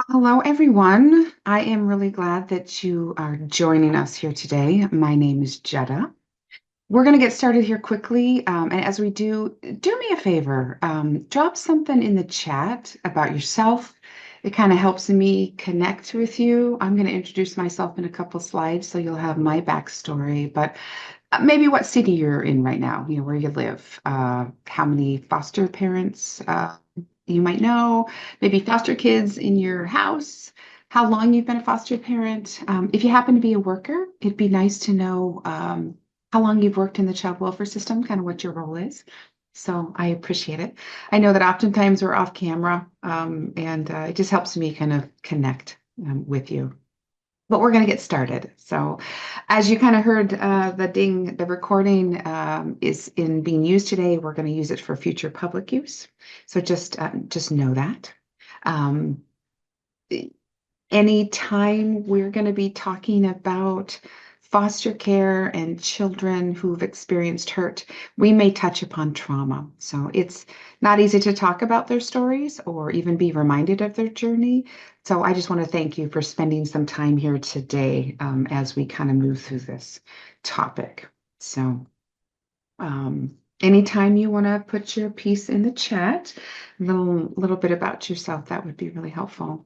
Hello, everyone. I am really glad that you are joining us here today. My name is Jetta. We're going to get started here quickly. And as we do me a favor, drop something in the chat about yourself. It kind of helps me connect with you. I'm going to introduce myself in a couple slides so you'll have my backstory, but maybe what city you're in right now, where you live, how many foster parents you might know, maybe foster kids in your house, how long you've been a foster parent. If you happen to be a worker, it'd be nice to know how long you've worked in the child welfare system, kind of what your role is. So I appreciate it. I know that oftentimes we're off camera, and it just helps me kind of connect with you. But we're going to get started. So, as you kind of heard, the recording is in being used today. We're going to use it for future public use. So just know that. Um, Anytime we're going to be talking about foster care and children who've experienced hurt, we may touch upon trauma. So it's not easy to talk about their stories or even be reminded of their journey. So I just want to thank you for spending some time here today as we kind of move through this topic. So anytime you want to put your piece in the chat, a little bit about yourself, that would be really helpful.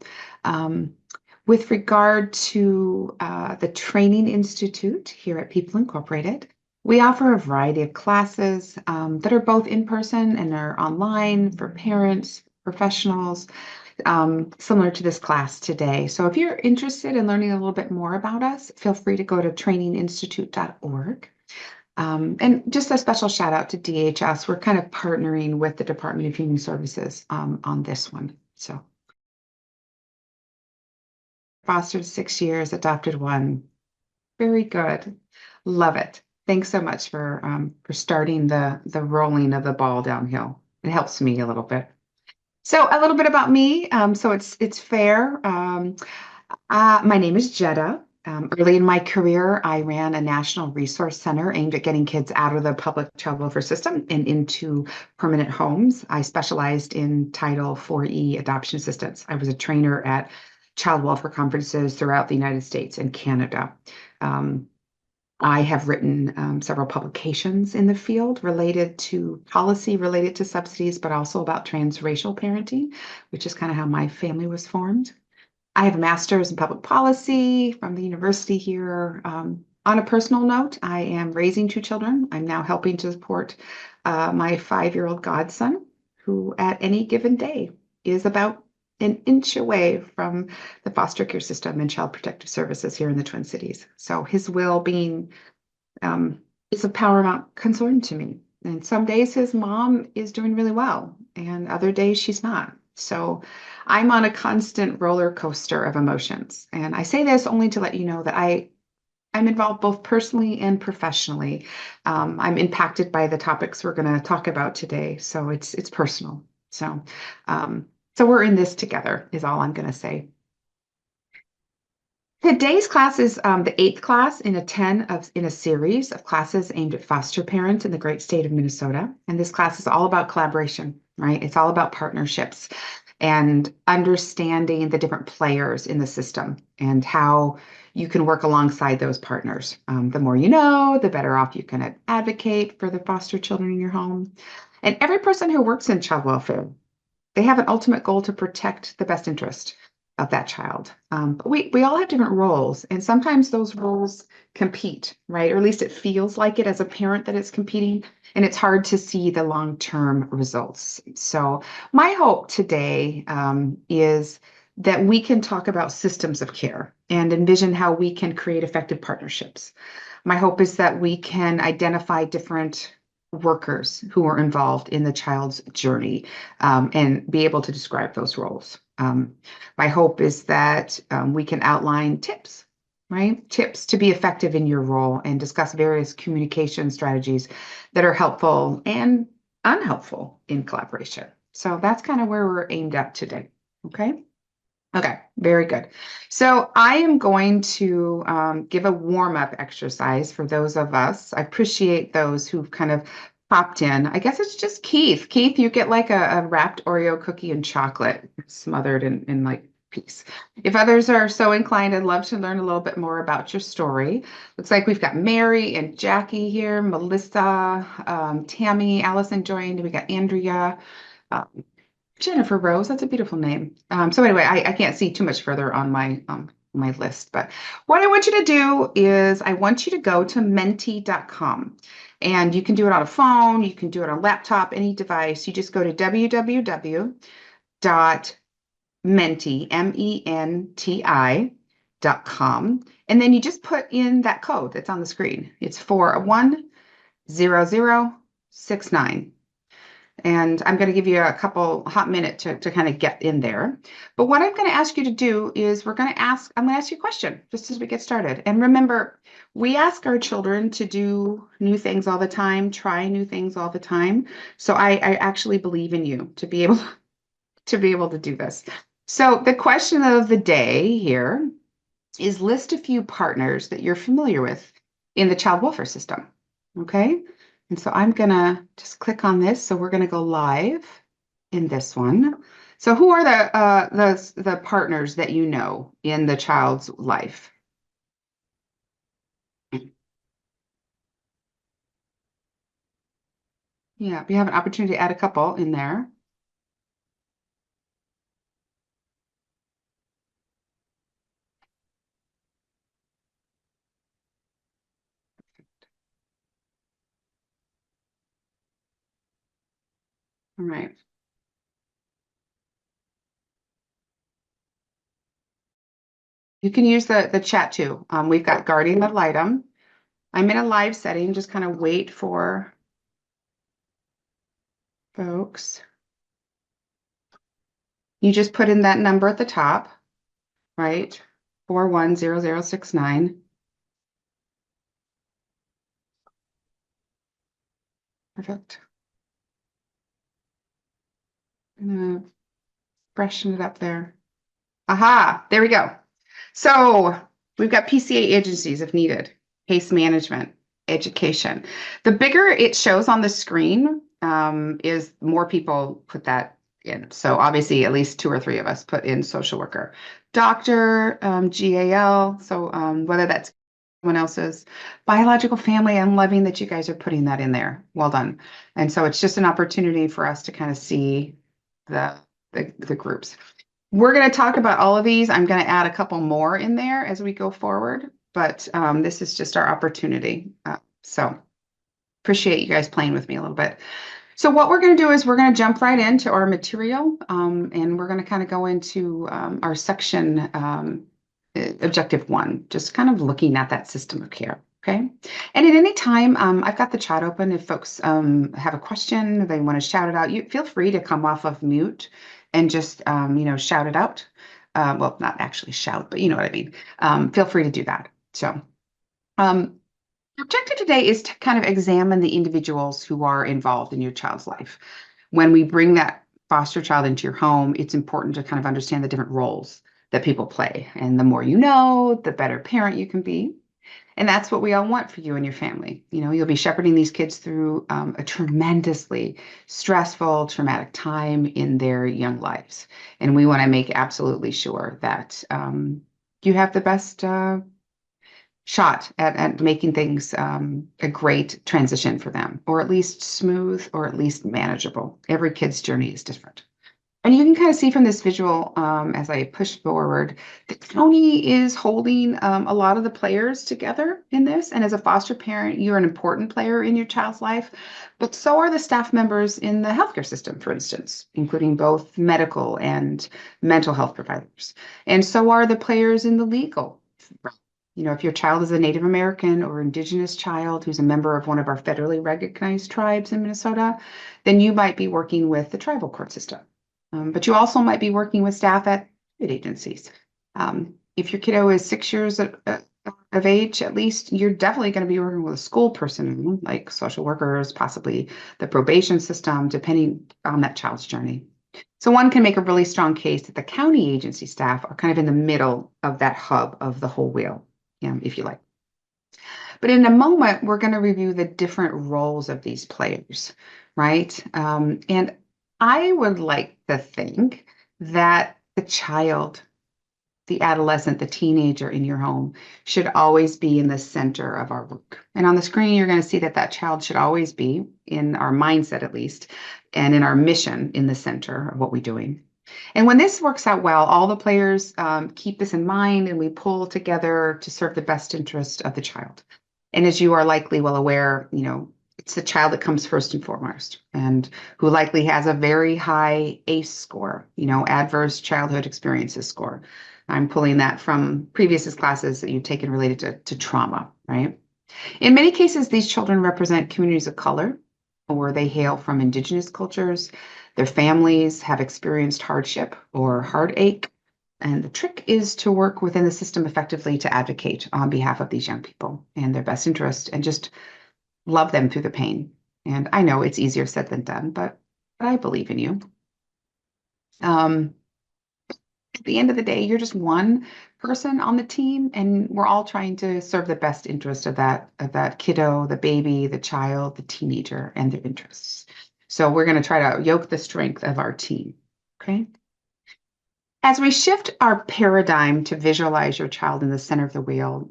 With regard to the Training Institute here at People Incorporated, we offer a variety of classes that are both in person and are online for parents, professionals, similar to this class today. So if you're interested in learning a little bit more about us, feel free to go to traininginstitute.org. And just a special shout out to DHS. We're kind of partnering with the Department of Human Services on this one. So fostered 6 years, adopted one. Very good. Love it. Thanks so much for starting the rolling of the ball downhill. It helps me a little bit. So a little bit about me. So it's fair. My name is Jetta. Early in my career, I ran a national resource center aimed at getting kids out of the public child welfare system and into permanent homes. I specialized in Title 4E adoption assistance. I was a trainer at child welfare conferences throughout the United States and Canada. Um, I have written several publications in the field related to policy related to subsidies, but also about transracial parenting, which is kind of how my family was formed. I have a master's in public policy from the university here. On a personal note, I am raising two children. I'm now helping to support my 5-year-old godson, who at any given day is about an inch away from the foster care system and child protective services here in the Twin Cities. So his well-being is of paramount concern to me. And some days his mom is doing really well, and other days she's not. So I'm on a constant roller coaster of emotions. And I say this only to let you know that I'm involved both personally and professionally. I'm impacted by the topics we're going to talk about today. So it's personal. So we're in this together, is all I'm going to say. Today's class is the eighth class in a series of classes aimed at foster parents in the great state of Minnesota. And this class is all about collaboration, right? It's all about partnerships and understanding the different players in the system and how you can work alongside those partners. The more you know, the better off you can advocate for the foster children in your home. And every person who works in child welfare, they have an ultimate goal to protect the best interest of that child. But we all have different roles, and sometimes those roles compete, right? Or at least it feels like it as a parent that it's competing, and it's hard to see the long-term results. So my hope today is that we can talk about systems of care and envision how we can create effective partnerships. My hope is that we can identify different workers who are involved in the child's journey and be able to describe those roles. My hope is that we can outline tips, right? Tips to be effective in your role and discuss various communication strategies that are helpful and unhelpful in collaboration. So that's kind of where we're aimed at today. Okay. Okay, very good. So I am going to give a warm-up exercise for those of us. I appreciate those who've kind of popped in. I guess it's just Keith. Keith, you get like a wrapped Oreo cookie and chocolate smothered in like piece. If others are so inclined, I'd love to learn a little bit more about your story. Looks like we've got Mary and Jackie here, Melissa, Tammy, Allison joined. We got Andrea, um, Jennifer Rose. That's a beautiful name. So anyway, I can't see too much further on my list, but what I want you to do is I want you to go to menti.com. And you can do it on a phone, you can do it on a laptop, any device. You just go to www.menti, MENTI.com, and then you just put in that code that's on the screen. It's 410069. And I'm going to give you a couple hot minutes to kind of get in there. But what I'm going to ask you to do is I'm going to ask you a question just as we get started. And remember, we ask our children to do new things all the time, try new things all the time. So I actually believe in you to be able to do this. So the question of the day here is list a few partners that you're familiar with in the child welfare system. Okay? And so I'm gonna just click on this. So we're gonna go live in this one. So who are the partners that you know in the child's life? Yeah, we have an opportunity to add a couple in there. All right. You can use the chat too. We've got guardian ad litem. I'm in a live setting, just kind of wait for folks. You just put in that number at the top, right? 410069. Perfect. I'm gonna freshen it up there. Aha, there we go. So we've got PCA agencies if needed, case management, education. The bigger it shows on the screen, is more people put that in. So obviously at least 2 or 3 of us put in social worker, doctor, GAL. So whether that's someone else's biological family, I'm loving that you guys are putting that in there. Well done. And so it's just an opportunity for us to kind of see the the groups. We're going to talk about all of these. I'm going to add a couple more in there as we go forward, but this is just our opportunity. So appreciate you guys playing with me a little bit. So what we're going to do is we're going to jump right into our material, and we're going to kind of go into our section objective 1, just kind of looking at that system of care. Okay. And at any time, I've got the chat open. If folks have a question, they want to shout it out, you feel free to come off of mute and just, shout it out. Well, not actually shout, but you know what I mean. Feel free to do that. So the objective today is to kind of examine the individuals who are involved in your child's life. When we bring that foster child into your home, it's important to kind of understand the different roles that people play. And the more you know, the better parent you can be. And that's what we all want for you and your family. You'll be shepherding these kids through a tremendously stressful, traumatic time in their young lives. And we want to make absolutely sure that you have the best shot at making things a great transition for them, or at least smooth, or at least manageable. Every kid's journey is different. And you can kind of see from this visual, as I push forward, the county is holding a lot of the players together in this. And as a foster parent, you're an important player in your child's life, but so are the staff members in the healthcare system, for instance, including both medical and mental health providers. And so are the players in the legal realm. If your child is a Native American or Indigenous child who's a member of one of our federally recognized tribes in Minnesota, then you might be working with the tribal court system. But you also might be working with staff at state agencies. If your kiddo is 6 years of age, at least, you're definitely going to be working with a school person, like social workers, possibly the probation system, depending on that child's journey. So one can make a really strong case that the county agency staff are kind of in the middle of that hub of the whole wheel, if you like. But in a moment, we're going to review the different roles of these players, right? And I would like to think that the child the adolescent, the teenager in your home should always be in the center of our work. And on the screen, you're going to see that that child should always be, in our mindset at least, and in our mission, in the center of what we're doing. And when this works out well, all the players keep this in mind, and we pull together to serve the best interest of the child. And as you are likely well aware, it's the child that comes first and foremost, and who likely has a very high ACE score, adverse childhood experiences score. I'm pulling that from previous classes that you've taken related to trauma, right? In many cases, these children represent communities of color, or they hail from indigenous cultures. Their families have experienced hardship or heartache. And the trick is to work within the system effectively to advocate on behalf of these young people and their best interest, and just love them through the pain. And I know it's easier said than done, but I believe in you. At the end of the day, you're just one person on the team, and we're all trying to serve the best interest of that kiddo, the baby, the child, the teenager, and their interests. So we're going to try to yoke the strength of our team. Okay. As we shift our paradigm to visualize your child in the center of the wheel,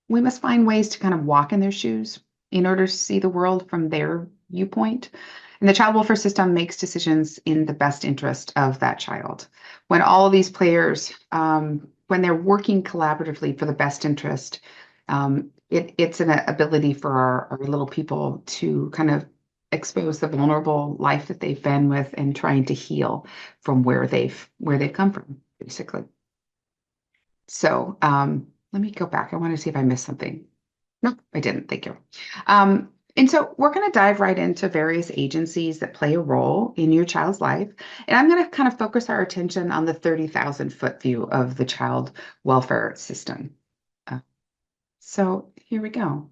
we must find ways to kind of walk in their shoes in order to see the world from their viewpoint. And the child welfare system makes decisions in the best interest of that child. When all of these players, when they're working collaboratively for the best interest, it's an ability for our little people to kind of expose the vulnerable life that they've been with and trying to heal from where they've come from, basically. So let me go back. I want to see if I missed something. No, I didn't. Thank you. And so we're going to dive right into various agencies that play a role in your child's life. And I'm going to kind of focus our attention on the 30,000-foot view of the child welfare system. So here we go.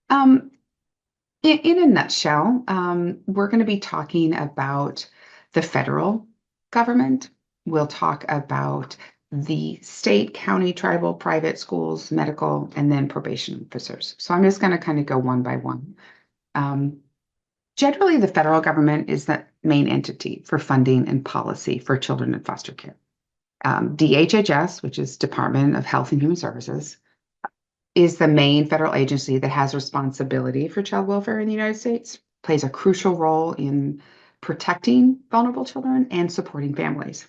In a nutshell, we're going to be talking about the federal government. We'll talk about the state, county, tribal, private schools, medical, and then probation officers. So I'm just going to kind of go one by one. Generally, the federal government is the main entity for funding and policy for children in foster care. DHHS, which is Department of Health and Human Services, is the main federal agency that has responsibility for child welfare in the United States, plays a crucial role in protecting vulnerable children and supporting families.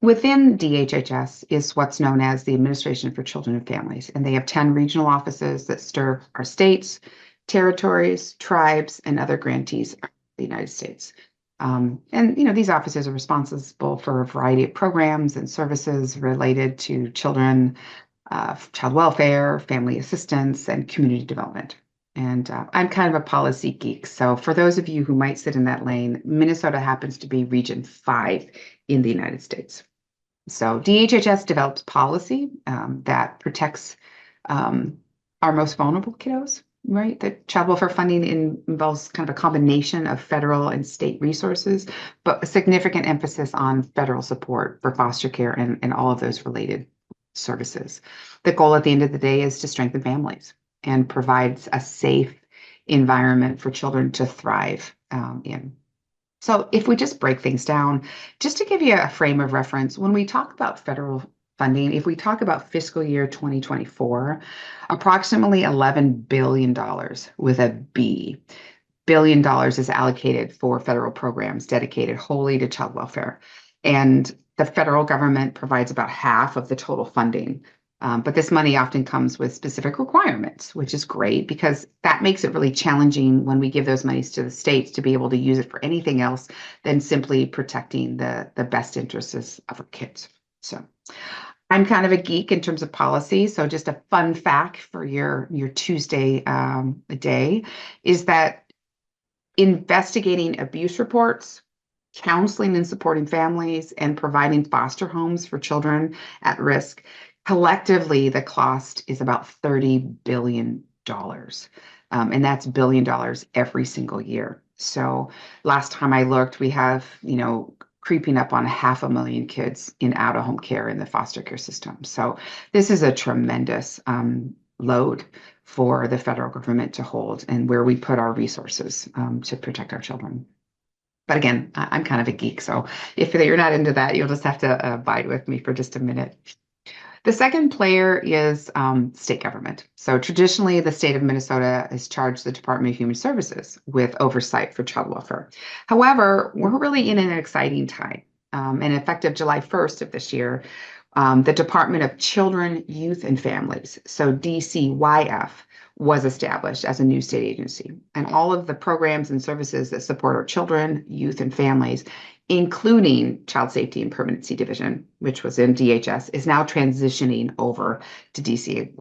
Within DHHS is what's known as the Administration for Children and Families, and they have 10 regional offices that serve our states, territories, tribes, and other grantees of the United States. And these offices are responsible for a variety of programs and services related to children, child welfare, family assistance, and community development. And I'm kind of a policy geek. So for those of you who might sit in that lane, Minnesota happens to be Region 5 in the United States. So DHHS develops policy that protects our most vulnerable kiddos, right? The child welfare funding involves kind of a combination of federal and state resources, but a significant emphasis on federal support for foster care and all of those related services. The goal at the end of the day is to strengthen families and provides a safe environment for children to thrive in. So if we just break things down, just to give you a frame of reference, when we talk about federal funding, if we talk about fiscal year 2024, approximately $11 billion with a B, billion dollars is allocated for federal programs dedicated wholly to child welfare. And the federal government provides about half of the total funding. But this money often comes with specific requirements, which is great because that makes it really challenging when we give those monies to the states to be able to use it for anything else than simply protecting the best interests of our kids. So I'm kind of a geek in terms of policy. So just a fun fact for your Tuesday day is that investigating abuse reports, counseling and supporting families, and providing foster homes for children at risk, collectively, the cost is about $30 billion. And that's $1 billion every single year. So last time I looked, we have, creeping up on 500,000 kids in out-of-home care in the foster care system. So this is a tremendous load for the federal government to hold, and where we put our resources to protect our children. But again, I'm kind of a geek, so if you're not into that, you'll just have to abide with me for just a minute. The second player is state government. So traditionally, the state of Minnesota has charged the Department of Human Services with oversight for child welfare. However, we're really in an exciting time. And effective July 1st of this year, the Department of Children, Youth, and Families, so DCYF, was established as a new state agency. And all of the programs and services that support our children, youth, and families, including Child Safety and Permanency Division, which was in DHS, is now transitioning over to DCA.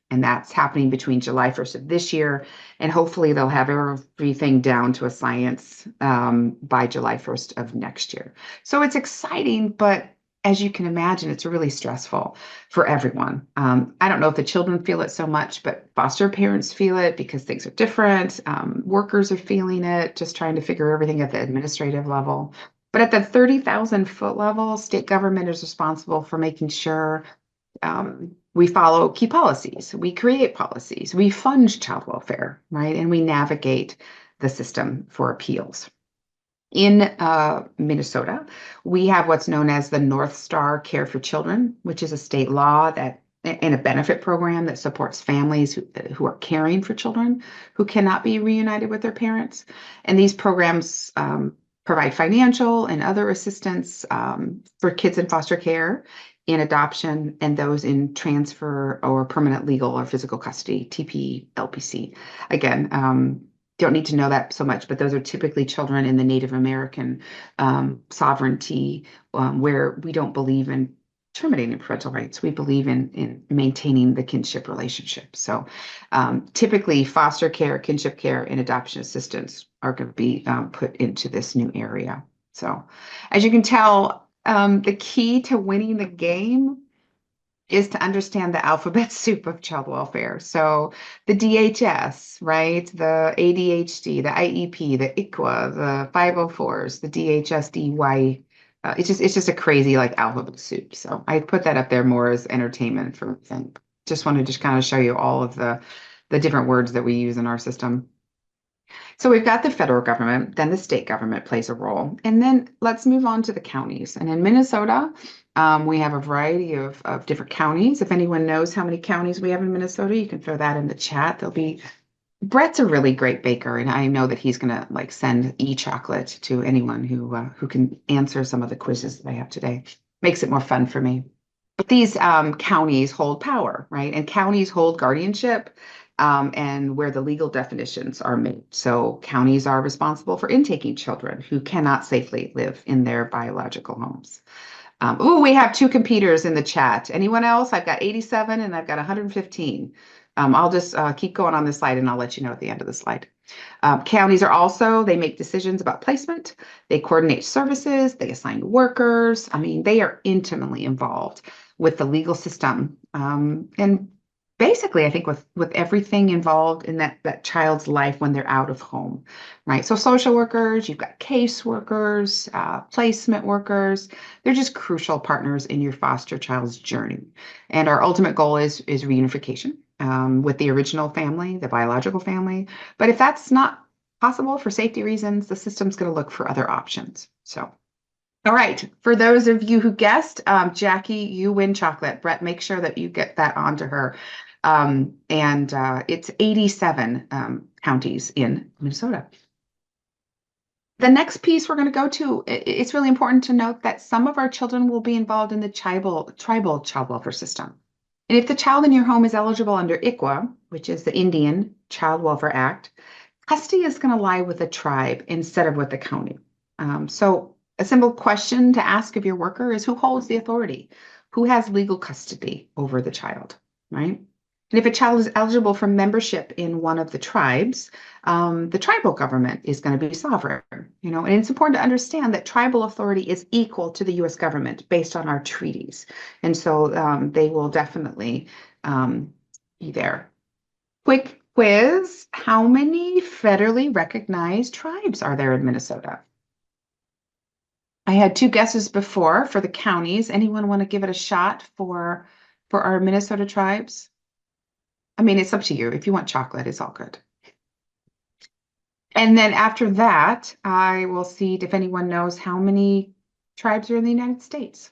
And that's happening between July 1st of this year, and hopefully they'll have everything down to a science by July 1st of next year. So it's exciting, but as you can imagine, it's really stressful for everyone. I don't know if the children feel it so much, but foster parents feel it because things are different. Workers are feeling it, just trying to figure everything at the administrative level. But at the 30,000 foot level, state government is responsible for making sure we follow key policies, we create policies, we fund child welfare, right? And we navigate the system for appeals. In Minnesota, we have what's known as the North Star Care for Children, which is a state law that and a benefit program that supports families who are caring for children who cannot be reunited with their parents. And these programs provide financial and other assistance for kids in foster care, in adoption, and those in transfer or permanent legal or physical custody, TP, LPC. Again, don't need to know that so much, but those are typically children in the Native American sovereignty, where we don't believe in terminating parental rights. We believe in maintaining the kinship relationship. So typically foster care, kinship care, and adoption assistance are going to be put into this new area. So as you can tell, the key to winning the game is to understand the alphabet soup of child welfare. So the DHS, right? The ADHD, the IEP, the ICWA, the 504s, the DHS, DY. It's just a crazy like alphabet soup. So I put that up there more as entertainment for thing. Just wanted to just kind of show you all of the different words that we use in our system. So we've got the federal government, then the state government plays a role. And then let's move on to the counties. And in Minnesota, we have a variety of different counties. If anyone knows how many counties we have in Minnesota, you can throw that in the chat. Brett's a really great baker, and I know that he's gonna like send e-chocolate to anyone who can answer some of the quizzes that I have today. Makes it more fun for me. But these counties hold power, right? And counties hold guardianship and where the legal definitions are made. So counties are responsible for intaking children who cannot safely live in their biological homes. We have two computers in the chat. Anyone else? I've got 87 and I've got 115. I'll just keep going on this slide and I'll let you know at the end of the slide. Counties are also, they make decisions about placement, they coordinate services, they assign workers. I mean, they are intimately involved with the legal system. And basically, I think with everything involved in that child's life when they're out of home, right? So social workers, you've got case workers, placement workers. They're just crucial partners in your foster child's journey. And our ultimate goal is reunification with the original family, the biological family. But if that's not possible for safety reasons, the system's going to look for other options. So. All right, for those of you who guessed, Jackie, you win chocolate. Brett, make sure that you get that onto her. It's 87 counties in Minnesota. The next piece we're going to go to, it's really important to note that some of our children will be involved in the tribal child welfare system. And if the child in your home is eligible under ICWA, which is the Indian Child Welfare Act, custody is going to lie with the tribe instead of with the county. So a simple question to ask of your worker is who holds the authority? Who has legal custody over the child, right? And if a child is eligible for membership in one of the tribes, the tribal government is going to be sovereign, and it's important to understand that tribal authority is equal to the U.S. government based on our treaties. And so they will definitely be there. Quick quiz, how many federally recognized tribes are there in Minnesota? I had two guesses before for the counties. Anyone want to give it a shot for our Minnesota tribes? I mean, it's up to you. If you want chocolate, it's all good. And then after that, I will see if anyone knows how many tribes are in the United States.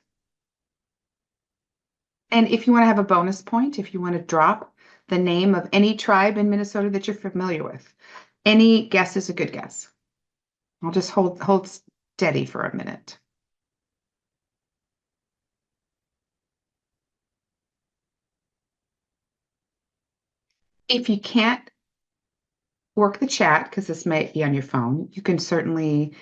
And if you want to have a bonus point, if you want to drop the name of any tribe in Minnesota that you're familiar with, any guess is a good guess. I'll just hold steady for a minute. If you can't work the chat, because this might be on your phone, you can certainly.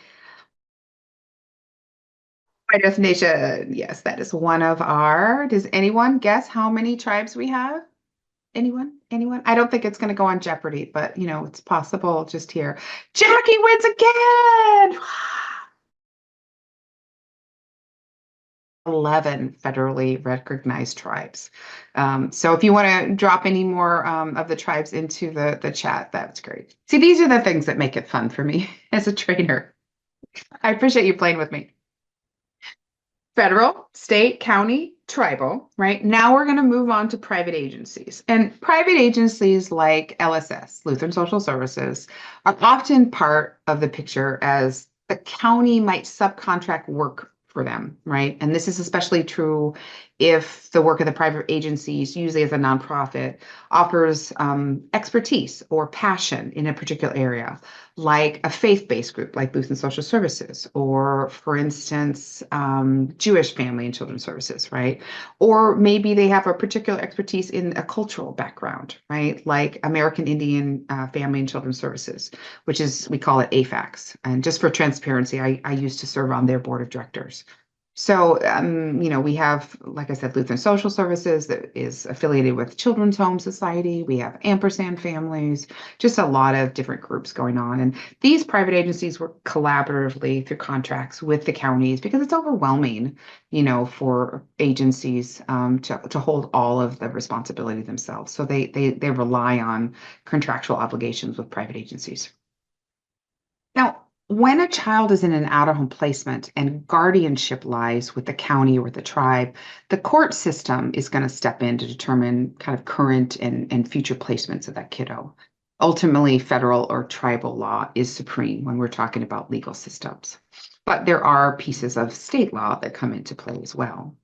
By definition, yes, that is one of our. Does anyone guess how many tribes we have? Anyone? Anyone? I don't think it's going to go on Jeopardy, but it's possible just here. Jackie wins again. 11 federally recognized tribes. So if you want to drop any more of the tribes into the chat, that's great. See, these are the things that make it fun for me as a trainer. I appreciate you playing with me. Federal, state, county, tribal, right? Now we're going to move on to private agencies. And private agencies like LSS, Lutheran Social Services, are often part of the picture as the county might subcontract work for them, right? And this is especially true if the work of the private agencies, usually as a nonprofit, offers expertise or passion in a particular area, like a faith-based group like Lutheran Social Services, or for instance, Jewish Family and Children's Services, right? Or maybe they have a particular expertise in a cultural background, right? Like American Indian Family and Children's Services, which is, we call it AFACS. And just for transparency, I used to serve on their board of directors. So, we have, like I said, Lutheran Social Services that is affiliated with Children's Home Society. We have Ampersand Families, just a lot of different groups going on. And these private agencies work collaboratively through contracts with the counties because it's overwhelming, for agencies to hold all of the responsibility themselves. So they rely on contractual obligations with private agencies. Now, when a child is in an out-of-home placement and guardianship lies with the county or the tribe, the court system is going to step in to determine kind of current and future placements of that kiddo. Ultimately, federal or tribal law is supreme when we're talking about legal systems. But there are pieces of state law that come into play as well.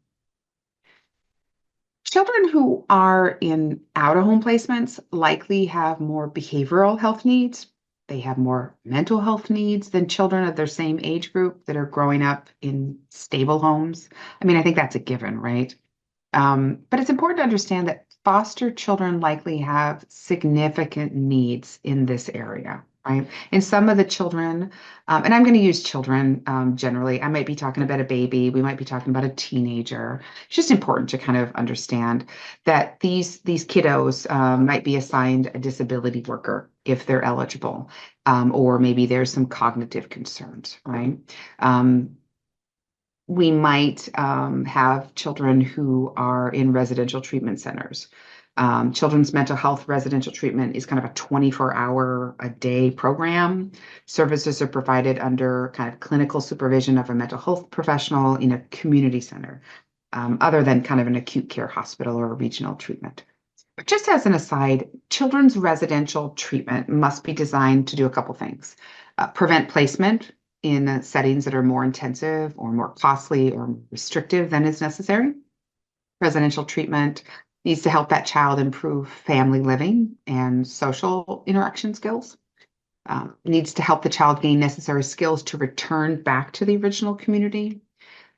Children who are in out-of-home placements likely have more behavioral health needs. They have more mental health needs than children of their same age group that are growing up in stable homes. I mean, I think that's a given, right? But it's important to understand that foster children likely have significant needs in this area, right? And some of the children, and I'm going to use children generally. I might be talking about a baby. We might be talking about a teenager. It's just important to kind of understand that these kiddos might be assigned a disability worker if they're eligible, or maybe there's some cognitive concerns, right? We might have children who are in residential treatment centers. Children's mental health residential treatment is kind of a 24-hour-a-day program. Services are provided under kind of clinical supervision of a mental health professional in a community center, other than kind of an acute care hospital or a regional treatment. But just as an aside, children's residential treatment must be designed to do a couple things. Prevent placement in settings that are more intensive or more costly or restrictive than is necessary. Residential treatment needs to help that child improve family living and social interaction skills. Needs to help the child gain necessary skills to return back to the original community.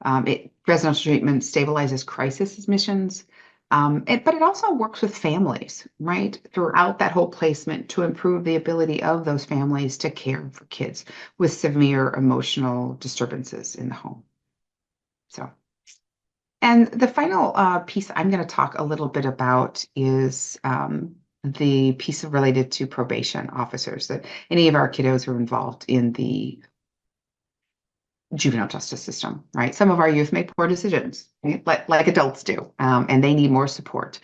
Residential treatment stabilizes crisis admissions. But it also works with families, right, throughout that whole placement to improve the ability of those families to care for kids with severe emotional disturbances in the home. So, and the final piece I'm going to talk a little bit about is the piece related to probation officers, that any of our kiddos who are involved in the juvenile justice system, right? Some of our youth make poor decisions, right? Like adults do, and they need more support.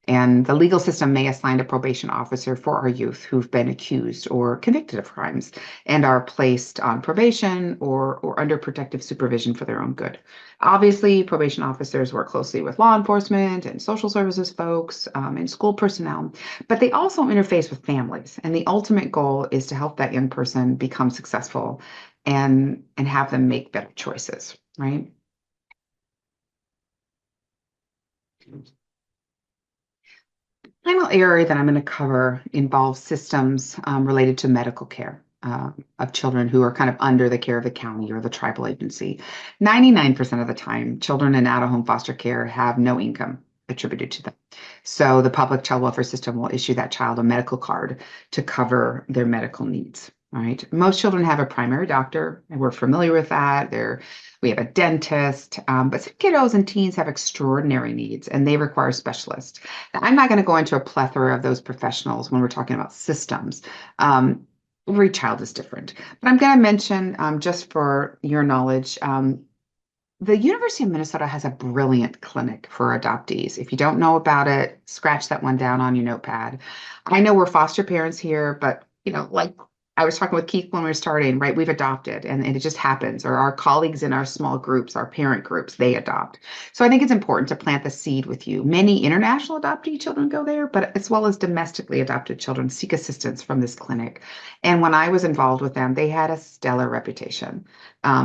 And the legal system may assign a probation officer for our youth who've been accused or convicted of crimes and are placed on probation or under protective supervision for their own good. Obviously, probation officers work closely with law enforcement and social services folks and school personnel, but they also interface with families. And the ultimate goal is to help that young person become successful and have them make better choices, right? Final area that I'm going to cover involves systems related to medical care of children who are kind of under the care of the county or the tribal agency. 99% of the time, children in out-of-home foster care have no income attributed to them. So the public child welfare system will issue that child a medical card to cover their medical needs. Right. Most children have a primary doctor, and we're familiar with that. We have a dentist, but some kiddos and teens have extraordinary needs and they require specialists. Now, I'm not going to go into a plethora of those professionals when we're talking about systems. Every child is different, but I'm going to mention, just for your knowledge, the University of Minnesota has a brilliant clinic for adoptees. If you don't know about it, scratch that one down on your notepad. I know we're foster parents here, but like I was talking with Keith when we were starting, right? We've adopted and it just happens. Or our colleagues in our small groups, our parent groups, they adopt. So I think it's important to plant the seed with you. Many international adoptee children go there, but as well as domestically adopted children seek assistance from this clinic. And when I was involved with them, they had a stellar reputation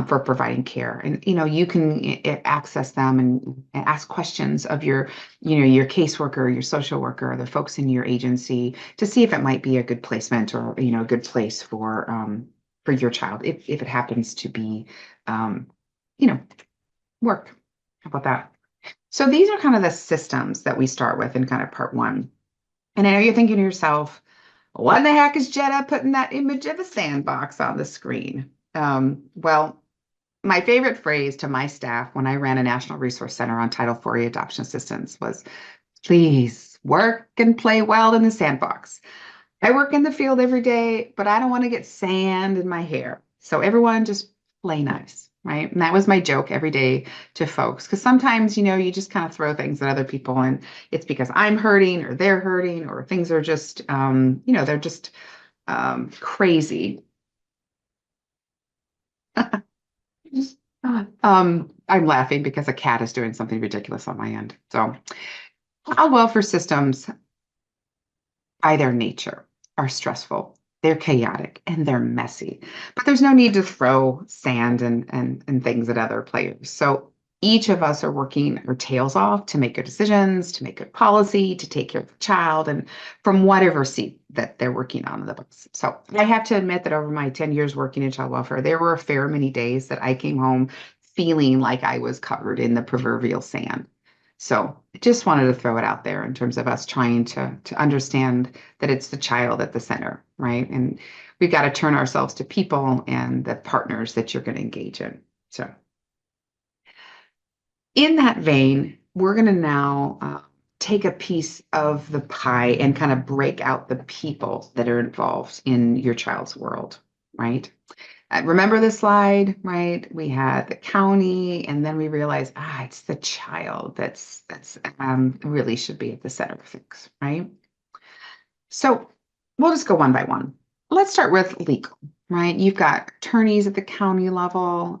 for providing care. And you can access them and ask questions of your caseworker, your social worker, the folks in your agency to see if it might be a good placement or a good place for your child if it happens to be work. How about that? So these are kind of the systems that we start with in kind of part one. And I know you're thinking to yourself, what in the heck is Jetta putting that image of a sandbox on the screen? Well, my favorite phrase to my staff when I ran a National Resource Center on Title 4A adoption assistance was, please work and play well in the sandbox. I work in the field every day, but I don't want to get sand in my hair. So everyone just play nice, right? And that was my joke every day to folks. Because sometimes, you just kind of throw things at other people and it's because I'm hurting or they're hurting or things are just, they're just crazy. I'm laughing because a cat is doing something ridiculous on my end. So, child welfare systems, by their nature, are stressful. They're chaotic and they're messy. But there's no need to throw sand and things at other players. So each of us are working our tails off to make good decisions, to make good policy, to take care of the child, and from whatever seat that they're working on in the books. So I have to admit that over my 10 years working in child welfare, there were a fair many days that I came home feeling like I was covered in the proverbial sand. So I just wanted to throw it out there in terms of us trying to understand that it's the child at the center, right? And we've got to turn ourselves to people and the partners that you're going to engage in. So in that vein, we're going to now take a piece of the pie and kind of break out the people that are involved in your child's world, right? Remember the slide, right? We had the county, and then we realized, it's the child that's really should be at the center of things, right? So we'll just go one by one. Let's start with legal, right? You've got attorneys at the county level.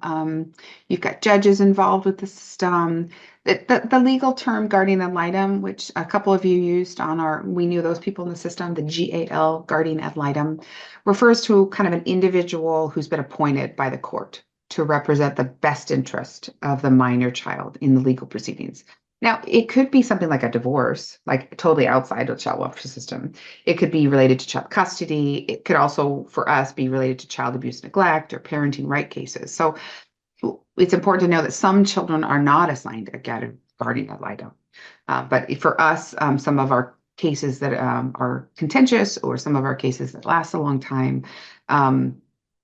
You've got judges involved with the system. The legal term guardian ad litem, which a couple of you used we knew those people in the system, the GAL, guardian ad litem, refers to kind of an individual who's been appointed by the court to represent the best interest of the minor child in the legal proceedings. Now, it could be something like a divorce, like totally outside of the child welfare system. It could be related to child custody. It could also, for us, be related to child abuse, neglect, or parenting right cases. So it's important to know that some children are not assigned a guardian ad litem. But for us, some of our cases that are contentious or some of our cases that last a long time,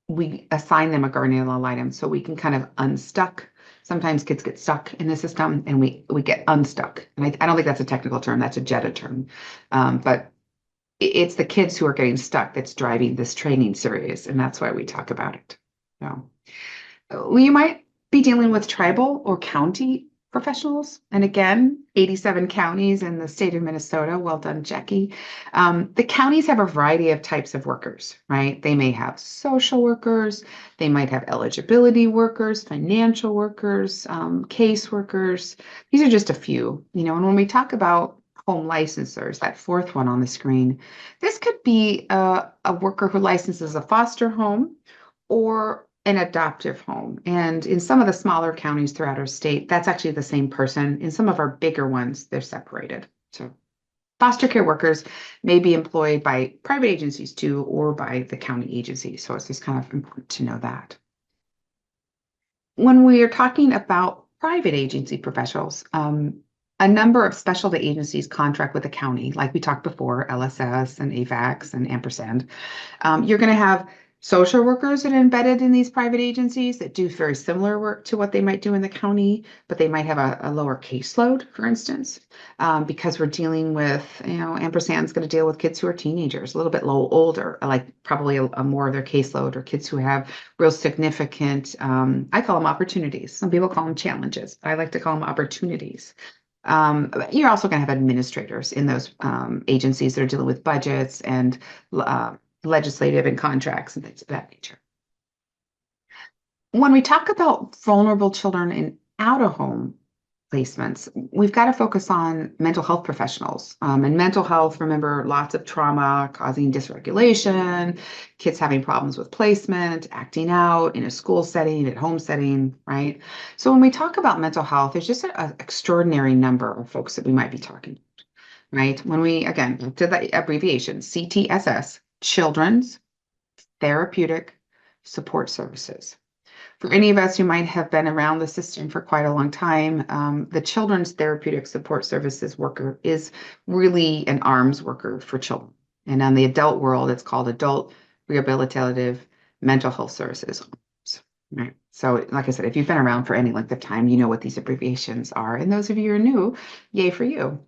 we assign them a guardian ad litem so we can kind of unstuck. Sometimes kids get stuck in the system and we get unstuck. And I don't think that's a technical term, that's a JEDA term. But it's the kids who are getting stuck that's driving this training series, and that's why we talk about it. So you might be dealing with tribal or county professionals. And again, 87 counties in the state of Minnesota. Well done, Jackie. The counties have a variety of types of workers, right? They may have social workers, they might have eligibility workers, financial workers, case workers. These are just a few, and when we talk about home licensors, that fourth one on the screen, this could be a worker who licenses a foster home or an adoptive home. And in some of the smaller counties throughout our state, that's actually the same person. In some of our bigger ones, they're separated. So foster care workers may be employed by private agencies too, or by the county agency. So it's just kind of important to know that. When we are talking about private agency professionals, a number of specialty agencies contract with the county, like we talked before, LSS and AVAX and Ampersand. You're going to have social workers that are embedded in these private agencies that do very similar work to what they might do in the county, but they might have a lower caseload, for instance, because we're dealing with, Ampersand's going to deal with kids who are teenagers, a little bit older, like probably a more of their caseload, or kids who have real significant, I call them opportunities. Some people call them challenges, but I like to call them opportunities. You're also going to have administrators in those agencies that are dealing with budgets and legislative and contracts and things of that nature. When we talk about vulnerable children in out-of-home placements, we've got to focus on mental health professionals. And mental health, remember, lots of trauma causing dysregulation, kids having problems with placement, acting out in a school setting, at home setting, right? So when we talk about mental health, there's just an extraordinary number of folks that we might be talking about, right? When we, again, to the abbreviation, CTSS, Children's Therapeutic Support Services. For any of us who might have been around the system for quite a long time, the Children's Therapeutic Support Services worker is really an arms worker for children. And on the adult world, it's called Adult Rehabilitative Mental Health Services. Right. So, like I said, if you've been around for any length of time, you know what these abbreviations are. And those of you who are new, yay for you.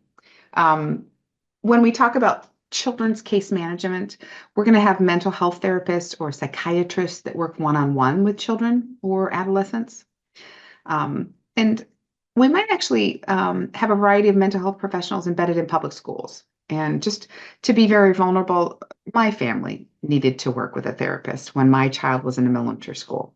When we talk about children's case management, we're going to have mental health therapists or psychiatrists that work one-on-one with children or adolescents. And we might actually have a variety of mental health professionals embedded in public schools. And just to be very vulnerable, my family needed to work with a therapist when my child was in an elementary school.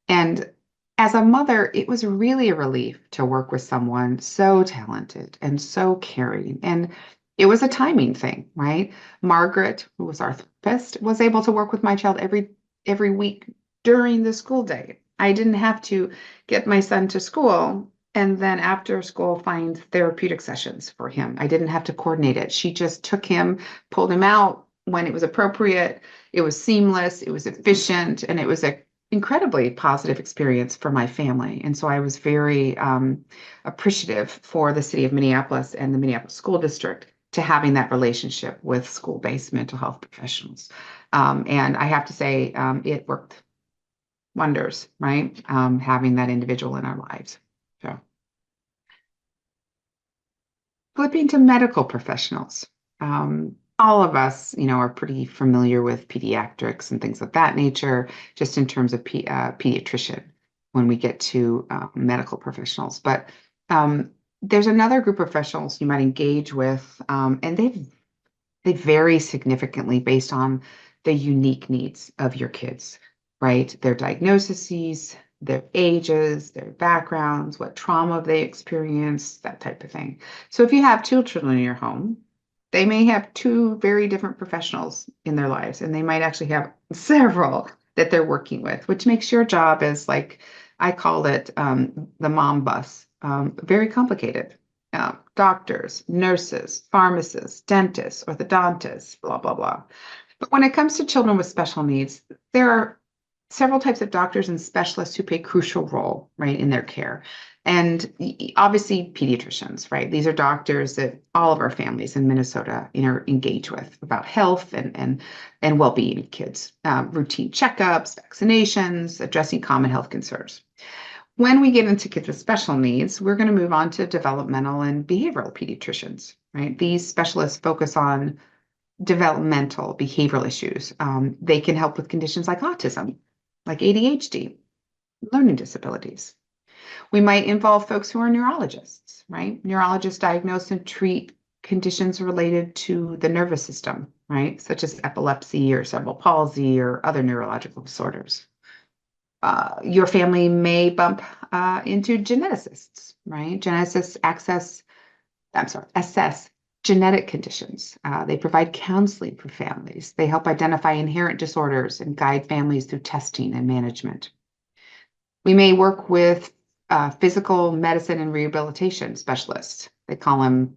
And as a mother, it was really a relief to work with someone so talented and so caring. And it was a timing thing, right? Margaret, who was our therapist, was able to work with my child every week during the school day. I didn't have to get my son to school and then after school find therapeutic sessions for him. I didn't have to coordinate it. She just took him, pulled him out when it was appropriate. It was seamless, it was efficient, and it was an incredibly positive experience for my family. And so I was very appreciative for the city of Minneapolis and the Minneapolis School District to having that relationship with school-based mental health professionals. And I have to say, it worked wonders, right? Having that individual in our lives. So, flipping to medical professionals. All of us, are pretty familiar with pediatrics and things of that nature, just in terms of pediatrician when we get to medical professionals. But there's another group of professionals you might engage with, and they vary significantly based on the unique needs of your kids, right? Their diagnoses, their ages, their backgrounds, what trauma they experienced, that type of thing. So if you have two children in your home, they may have two very different professionals in their lives, and they might actually have several that they're working with, which makes your job as, like, I call it the mom bus, very complicated. Doctors, nurses, pharmacists, dentists, orthodontists, blah, blah, blah. But when it comes to children with special needs, there are several types of doctors and specialists who play a crucial role, right, in their care. And obviously pediatricians, right? These are doctors that all of our families in Minnesota, engage with about health and well-being of kids, routine checkups, vaccinations, addressing common health concerns. When we get into kids with special needs, we're going to move on to developmental and behavioral pediatricians, right? These specialists focus on developmental behavioral issues. They can help with conditions like autism, like ADHD, learning disabilities. We might involve folks who are neurologists, right? Neurologists diagnose and treat conditions related to the nervous system, right? Such as epilepsy or cerebral palsy or other neurological disorders. Your family may bump into geneticists, right? Geneticists assess genetic conditions. They provide counseling for families. They help identify inherent disorders and guide families through testing and management. We may work with physical medicine and rehabilitation specialists. They call them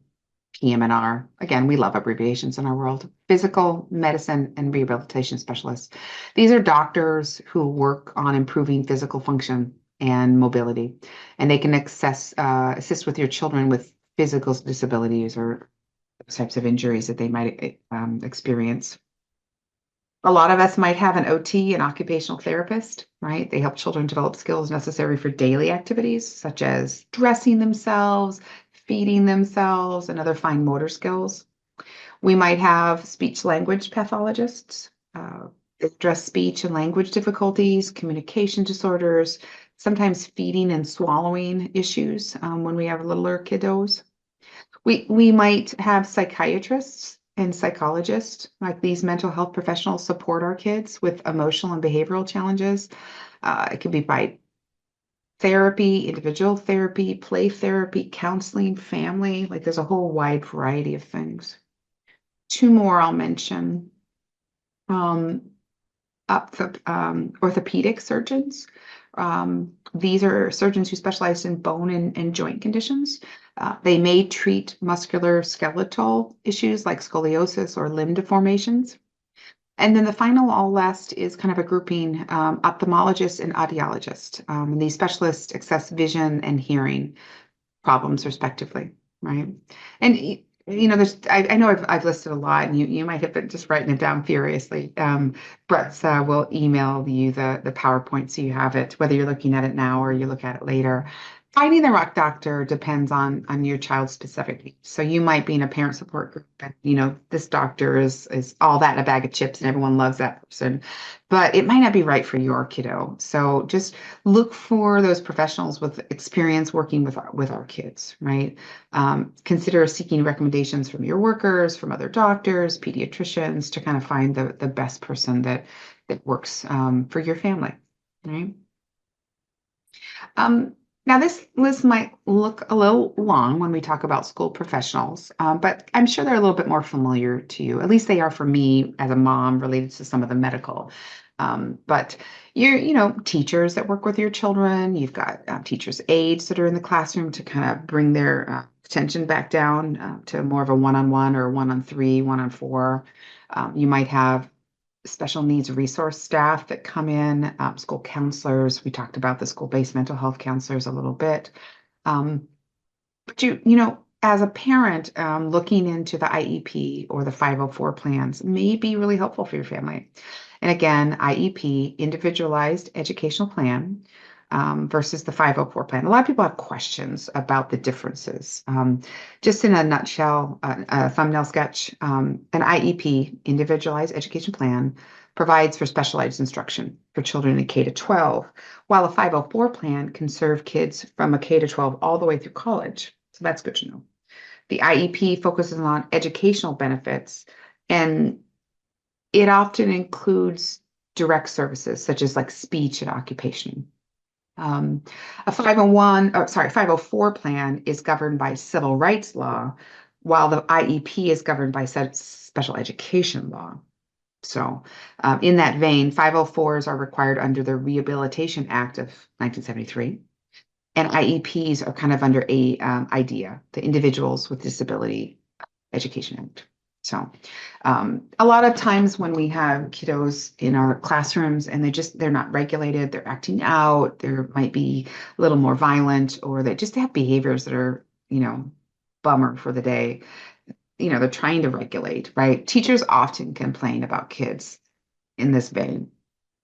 PM&R. Again, we love abbreviations in our world. Physical medicine and rehabilitation specialists. These are doctors who work on improving physical function and mobility, and they can assist with your children with physical disabilities or those types of injuries that they might experience. A lot of us might have an OT, an occupational therapist, right? They help children develop skills necessary for daily activities, such as dressing themselves, feeding themselves, and other fine motor skills. We might have speech language pathologists, address speech and language difficulties, communication disorders, sometimes feeding and swallowing issues when we have littler kiddos. We might have psychiatrists and psychologists, like these mental health professionals support our kids with emotional and behavioral challenges. It could be by therapy, individual therapy, play therapy, counseling, family, like there's a whole wide variety of things. Two more I'll mention. Orthopedic surgeons. These are surgeons who specialize in bone and joint conditions. They may treat musculoskeletal issues like scoliosis or limb deformations. And then the final all last is kind of a grouping, ophthalmologists and audiologists. And these specialists assess vision and hearing problems respectively, right? And I know I've listed a lot, and you might have been just writing it down furiously. Brett will email you the PowerPoint so you have it, whether you're looking at it now or you look at it later. Finding the rock doctor depends on your child's specific needs. So you might be in a parent support group, and this doctor is all that in a bag of chips, and everyone loves that person, but it might not be right for your kiddo. So just look for those professionals with experience working with our kids, right? Consider seeking recommendations from your workers, from other doctors, pediatricians, to kind of find the best person that works for your family, right? Now, this list might look a little long when we talk about school professionals, but I'm sure they're a little bit more familiar to you. At least they are for me as a mom related to some of the medical. But teachers that work with your children, you've got teachers' aides that are in the classroom to kind of bring their attention back down to more of a one-on-one or one-on-three, one-on-four. You might have special needs resource staff that come in, school counselors. We talked about the school-based mental health counselors a little bit. But as a parent, looking into the IEP or the 504 plans may be really helpful for your family. And again, IEP, individualized educational plan, versus the 504 plan. A lot of people have questions about the differences. Just in a nutshell, a thumbnail sketch, an IEP, individualized education plan, provides for specialized instruction for children in K to 12, while a 504 plan can serve kids from a K to 12 all the way through college. So that's good to know. The IEP focuses on educational benefits, and it often includes direct services such as like speech and occupation. A 504 plan is governed by civil rights law, while the IEP is governed by special education law. So in that vein, 504s are required under the Rehabilitation Act of 1973, and IEPs are kind of under IDEA, the Individuals with Disability Education Act. So a lot of times when we have kiddos in our classrooms and they're not regulated, they're acting out, they might be a little more violent, or they just have behaviors that are, bummer for the day. They're trying to regulate, right? Teachers often complain about kids in this vein.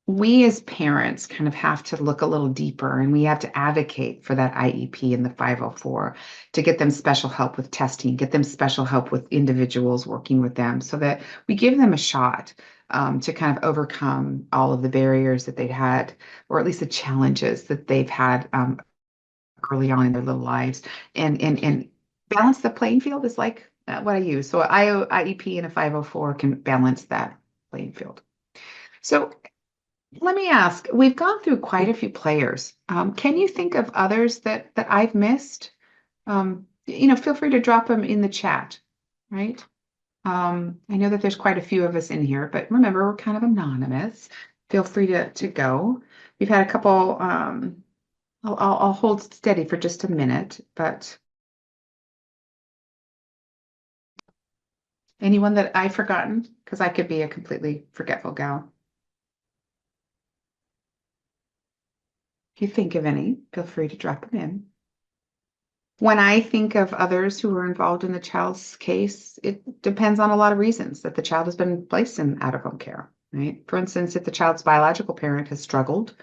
We as parents kind of have to look a little deeper, and we have to advocate for that IEP and the 504 to get them special help with testing, get them special help with individuals working with them, so that we give them a shot to kind of overcome all of the barriers that they've had, or at least the challenges that they've had early on in their little lives, and balance the playing field is like what I use. So IEP and a 504 can balance that playing field. So let me ask, we've gone through quite a few players. Can you think of others that I've missed? Feel free to drop them in the chat, right? I know that there's quite a few of us in here, but remember, we're kind of anonymous. Feel free to go. We've had a couple, I'll hold steady for just a minute, but anyone that I've forgotten, because I could be a completely forgetful gal. If you think of any, feel free to drop them in. When I think of others who were involved in the child's case, it depends on a lot of reasons that the child has been placed in out-of-home care, right? For instance, if the child's biological parent has struggled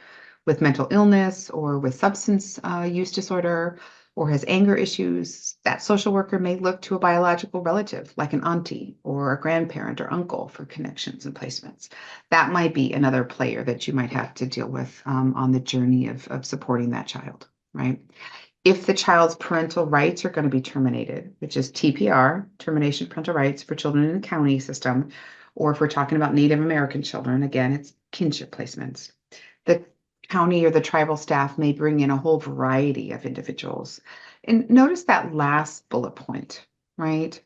with mental illness or with substance use disorder or has anger issues, that social worker may look to a biological relative like an auntie or a grandparent or uncle for connections and placements. That might be another player that you might have to deal with on the journey of supporting that child, right? If the child's parental rights are going to be terminated, which is TPR, termination of parental rights for children in the county system, or if we're talking about Native American children, again, it's kinship placements. The county or the tribal staff may bring in a whole variety of individuals. And notice that last bullet point, right?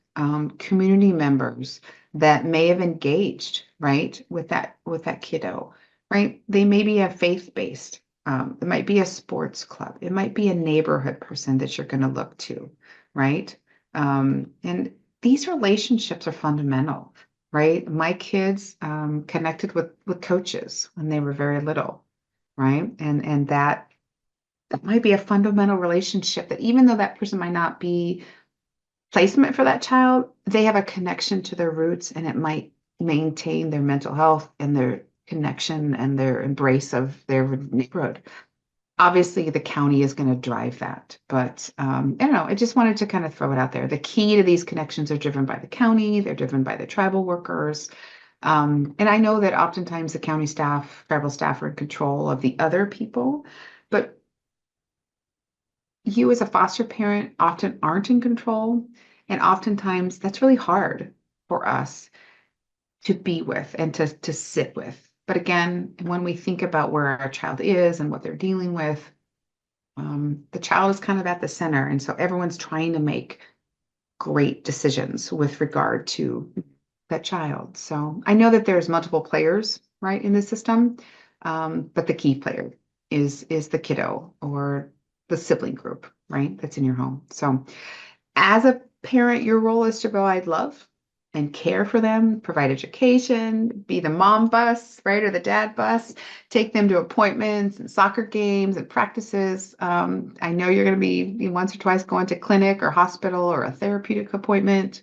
Community members that may have engaged, right, with that kiddo, right? They may be a faith-based. It might be a sports club. It might be a neighborhood person that you're going to look to, right? And these relationships are fundamental, right? My kids connected with coaches when they were very little, right? And that might be a fundamental relationship that even though that person might not be placement for that child, they have a connection to their roots and it might maintain their mental health and their connection and their embrace of their neighborhood. Obviously, the county is going to drive that, but I don't know. I just wanted to kind of throw it out there. The key to these connections are driven by the county, they're driven by the tribal workers. And I know that oftentimes the county staff, tribal staff are in control of the other people, but you as a foster parent often aren't in control. And oftentimes that's really hard for us to be with and to sit with. But again, when we think about where our child is and what they're dealing with, the child is kind of at the center. And so everyone's trying to make great decisions with regard to that child. So I know that there's multiple players, right, in the system, but the key player is the kiddo or the sibling group, right, that's in your home. So as a parent, your role is to provide love and care for them, provide education, be the mom bus, right, or the dad bus, take them to appointments and soccer games and practices. I know you're going to be once or twice going to clinic or hospital or a therapeutic appointment,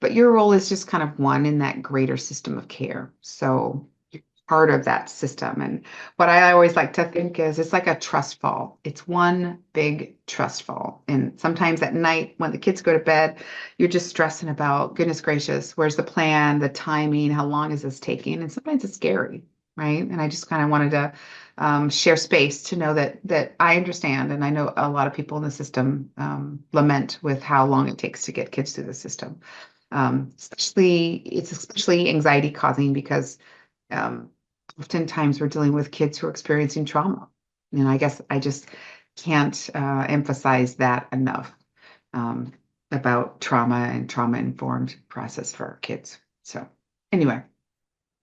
but your role is just kind of one in that greater system of care. So you're part of that system. And what I always like to think is it's like a trust fall. It's one big trust fall. And sometimes at night when the kids go to bed, you're just stressing about, goodness gracious, where's the plan, the timing, how long is this taking? And sometimes it's scary, right? And I just kind of wanted to share space to know that I understand, and I know a lot of people in the system lament with how long it takes to get kids through the system. It's especially anxiety causing because oftentimes we're dealing with kids who are experiencing trauma. And I guess I just can't emphasize that enough about trauma and trauma-informed process for our kids. So anyway,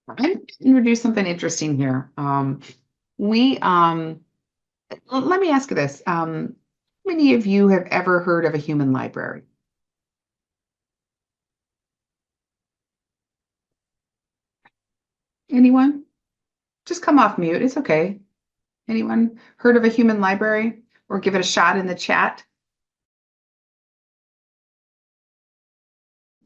I'm going to introduce something interesting here. Let me ask you this. How many of you have ever heard of a human library? Anyone? Just come off mute. It's okay. Anyone heard of a human library or give it a shot in the chat?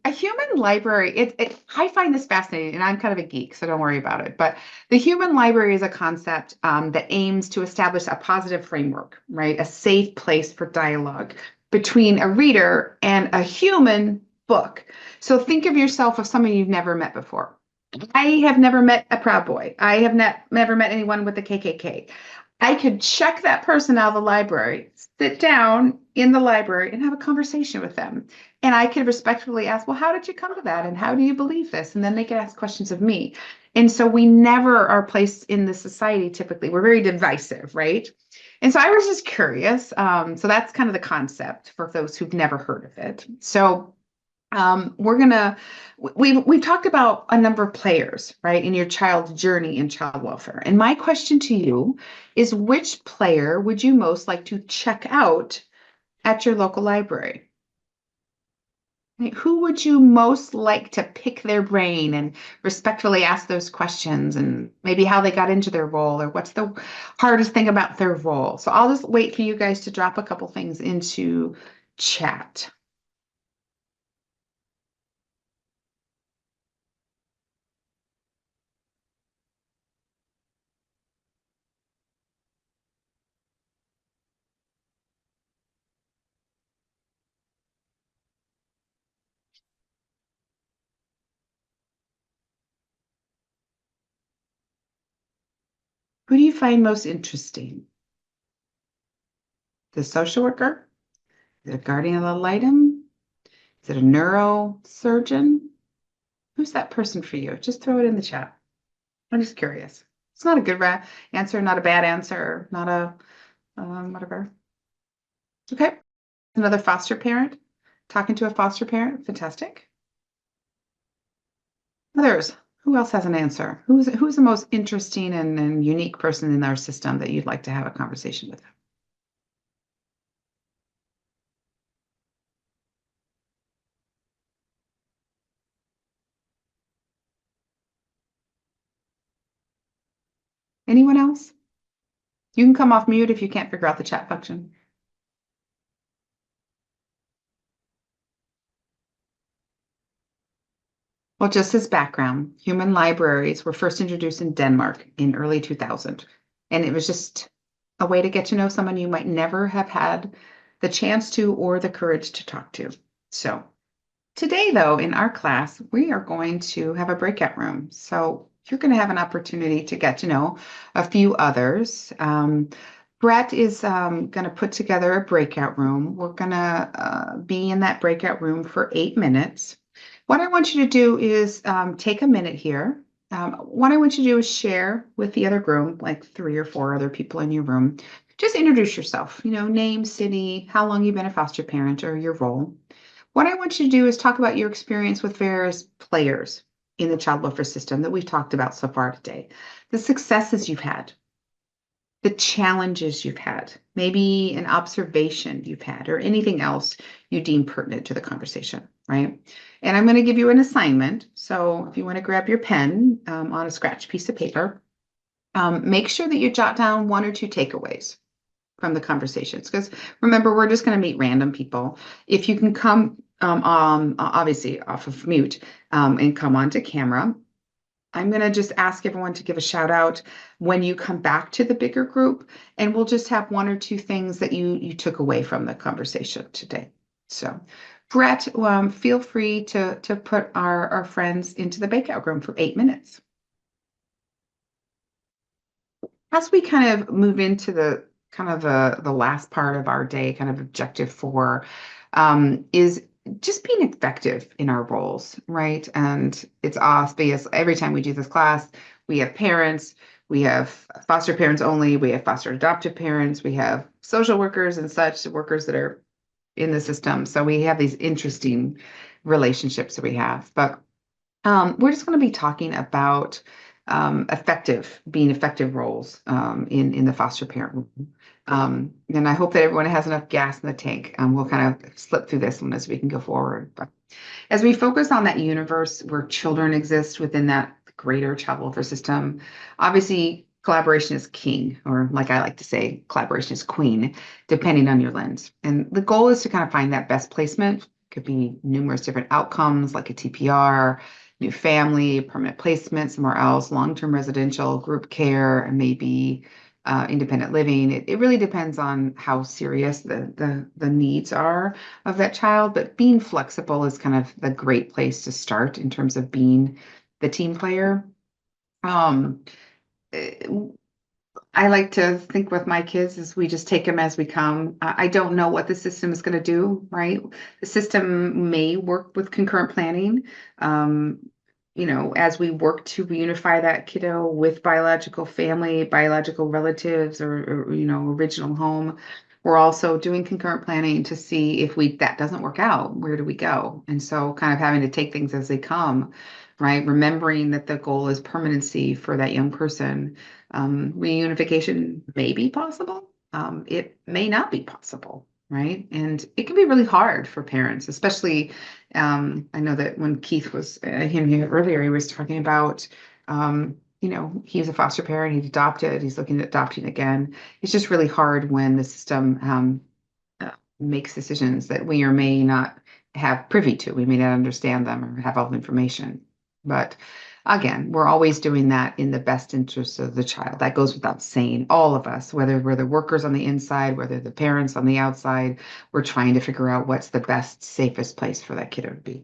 A human library, I find this fascinating, and I'm kind of a geek, so don't worry about it. But the human library is a concept that aims to establish a positive framework, right? A safe place for dialogue between a reader and a human book. So think of yourself as someone you've never met before. I have never met a Proud Boy. I have never met anyone with the KKK. I could check that person out of the library, sit down in the library and have a conversation with them. And I could respectfully ask, well, how did you come to that? And how do you believe this? And then they could ask questions of me. And so we never are placed in the society typically. We're very divisive, right? And so I was just curious. So that's kind of the concept for those who've never heard of it. So we're gonna we've talked about a number of players, right, in your child's journey in child welfare. And my question to you is, which player would you most like to check out at your local library? Like, who would you most like to pick their brain and respectfully ask those questions and maybe how they got into their role or what's the hardest thing about their role? So I'll just wait for you guys to drop a couple things into chat. Who do you find most interesting? The social worker? Is it a guardian ad litem? Is it a neurosurgeon? Who's that person for you? Just throw it in the chat. I'm just curious. It's not a good answer, not a bad answer, not a whatever. Okay. Another foster parent. Talking to a foster parent. Fantastic. Others. Who else has an answer? Who's the most interesting and unique person in our system that you'd like to have a conversation with? Anyone else? You can come off mute if you can't figure out the chat function. Well, just as background, human libraries were first introduced in Denmark in early 2000. And it was just a way to get to know someone you might never have had the chance to or the courage to talk to. So today, though, in our class, we are going to have a breakout room. So you're going to have an opportunity to get to know a few others. Brett is going to put together a breakout room. We're going to be in that breakout room for 8 minutes. What I want you to do is take a minute here. What I want you to do is share with the other room, like 3 or 4 other people in your room. Just introduce yourself, name, city, how long you've been a foster parent, or your role. What I want you to do is talk about your experience with various players in the child welfare system that we've talked about so far today, the successes you've had, the challenges you've had, maybe an observation you've had, or anything else you deem pertinent to the conversation, right? And I'm going to give you an assignment. So if you want to grab your pen on a scratch piece of paper, make sure that you jot down 1 or 2 takeaways from the conversations. Because remember, we're just going to meet random people. If you can come obviously off of mute and come onto camera, I'm going to just ask everyone to give a shout out when you come back to the bigger group, and we'll just have 1 or 2 things that you took away from the conversation today. So, Brett, feel free to put our friends into the breakout room for 8 minutes. As we kind of move into the kind of the last part of our day, kind of objective 4, is just being effective in our roles, right? And it's obvious every time we do this class, we have parents, we have foster parents only, we have foster adoptive parents, we have social workers and such workers that are in the system. So we have these interesting relationships that we have. But we're just going to be talking about being effective roles in the foster parent room. And I hope that everyone has enough gas in the tank. We'll kind of slip through this one as we can go forward. But as we focus on that universe where children exist within that greater child welfare system, obviously collaboration is king, or like I like to say, collaboration is queen, depending on your lens. And the goal is to kind of find that best placement. Could be numerous different outcomes like a TPR, new family, permanent placement somewhere else, long-term residential, group care, and maybe independent living. It really depends on how serious the needs are of that child, but being flexible is kind of the great place to start in terms of being the team player. Um, I like to think with my kids is we just take them as we come. I don't know what the system is going to do, right? The system may work with concurrent planning. Um, as we work to reunify that kiddo with biological family, biological relatives, or original home, we're also doing concurrent planning to see if that doesn't work out, where do we go? And so kind of having to take things as they come, right? Remembering that the goal is permanency for that young person. Reunification may be possible. It may not be possible, right? And it can be really hard for parents, especially. I know that when Keith was him here earlier, he was talking about, he's a foster parent, he's adopted, he's looking at adopting again. It's just really hard when the system makes decisions that we or may not have privy to. We may not understand them or have all the information. But again, we're always doing that in the best interest of the child. That goes without saying. All of us, whether we're the workers on the inside, whether the parents on the outside, we're trying to figure out what's the best, safest place for that kiddo to be.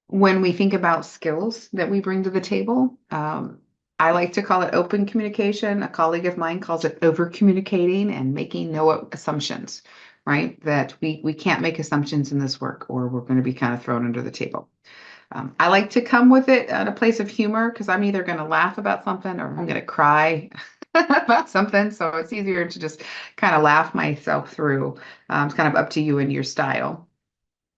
When we think about skills that we bring to the table, I like to call it open communication. A colleague of mine calls it over communicating and making no assumptions, right? That we can't make assumptions in this work or we're going to be kind of thrown under the table. I like to come with it at a place of humor because I'm either going to laugh about something or I'm going to cry about something. So it's easier to just kind of laugh myself through. It's kind of up to you and your style.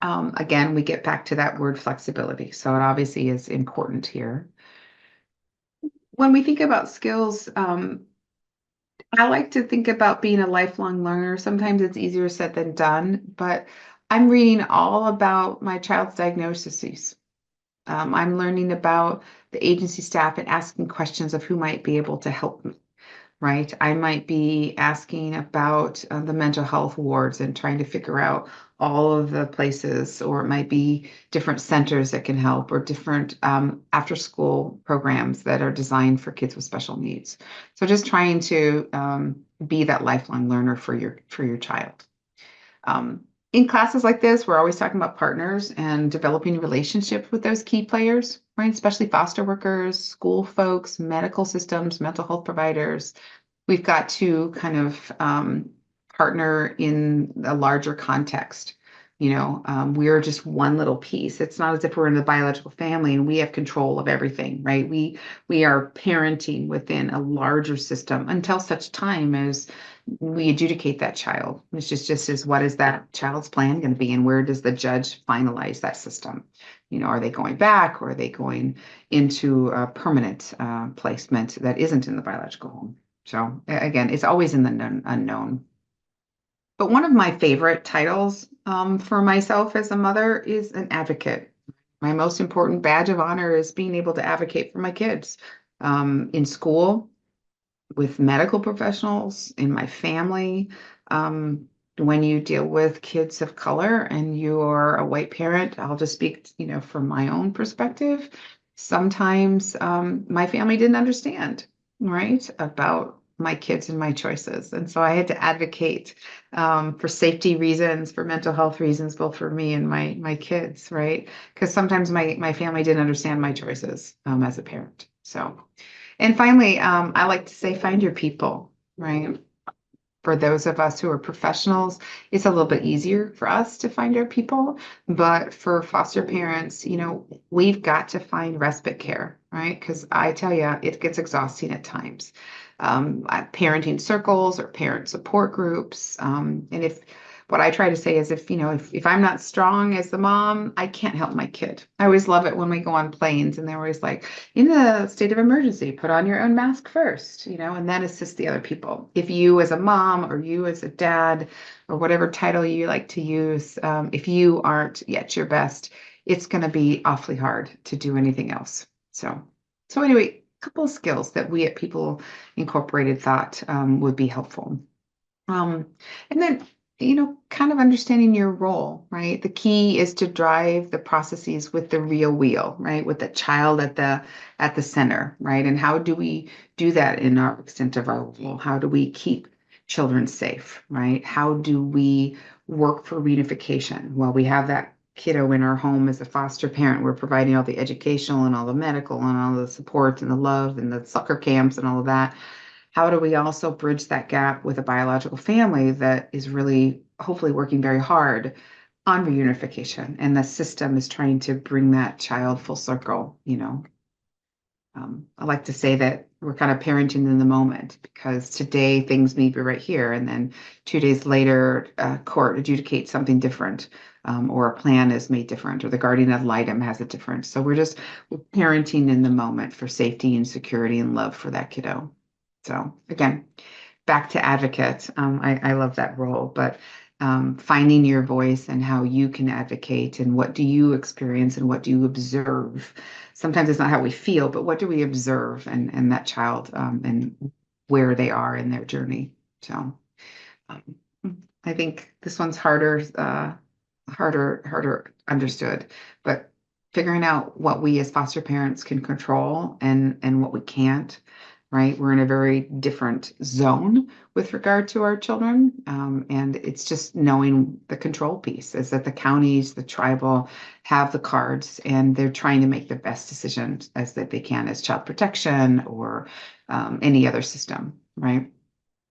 Again, we get back to that word flexibility. So it obviously is important here. When we think about skills, I like to think about being a lifelong learner. Sometimes it's easier said than done, but I'm reading all about my child's diagnoses. I'm learning about the agency staff and asking questions of who might be able to help me, right? I might be asking about the mental health wards and trying to figure out all of the places, or it might be different centers that can help, or different after school programs that are designed for kids with special needs. So just trying to be that lifelong learner for your child. In classes like this, we're always talking about partners and developing relationships with those key players, right? Especially foster workers, school folks, medical systems, mental health providers. We've got to kind of partner in a larger context. We're just one little piece. It's not as if we're in the biological family and we have control of everything, right? We are parenting within a larger system until such time as we adjudicate that child, which is just as what is that child's plan going to be, and where does the judge finalize that system? Are they going back, or are they going into a permanent placement that isn't in the biological home? So again, it's always in the unknown. But one of my favorite titles for myself as a mother is an advocate. My most important badge of honor is being able to advocate for my kids in school, with medical professionals, in my family. When you deal with kids of color and you are a white parent, I'll just speak, from my own perspective. Sometimes my family didn't understand, right, about my kids and my choices. And so I had to advocate for safety reasons, for mental health reasons, both for me and my kids, right? Because sometimes my family didn't understand my choices as a parent. So, and finally, I like to say, find your people, right? For those of us who are professionals, it's a little bit easier for us to find our people. But for foster parents, we've got to find respite care, right? Because I tell you, it gets exhausting at times. Parenting circles or parent support groups. And if what I try to say is if I'm not strong as the mom, I can't help my kid. I always love it when we go on planes and they're always like, in the state of emergency, put on your own mask first, and then assist the other people. If you as a mom or you as a dad or whatever title you like to use, if you aren't yet your best, it's going to be awfully hard to do anything else. So anyway, a couple of skills that we at People Incorporated thought would be helpful. And then, kind of understanding your role, right? The key is to drive the processes with the real wheel, right? With the child at the center, right? And how do we do that in our extent of our role? How do we keep children safe, right? How do we work for reunification? Well, we have that kiddo in our home as a foster parent. We're providing all the educational and all the medical and all the support and the love and the soccer camps and all of that. how do we also bridge that gap with a biological family that is really hopefully working very hard on reunification, and the system is trying to bring that child full circle, I like to say that we're kind of parenting in the moment because today things may be right here, and then 2 days later, court adjudicates something different, or a plan is made different, or the guardian ad litem has a difference. So we're parenting in the moment for safety and security and love for that kiddo. So again, back to advocate. I love that role, but finding your voice and how you can advocate and what do you experience and what do you observe. Sometimes it's not how we feel, but what do we observe and that child, and where they are in their journey. So um, I think this one's harder understood, but figuring out what we as foster parents can control and what we can't, right? We're in a very different zone with regard to our children. And it's just knowing the control piece is that the counties, the tribal have the cards and they're trying to make the best decisions as that they can as child protection or any other system, right?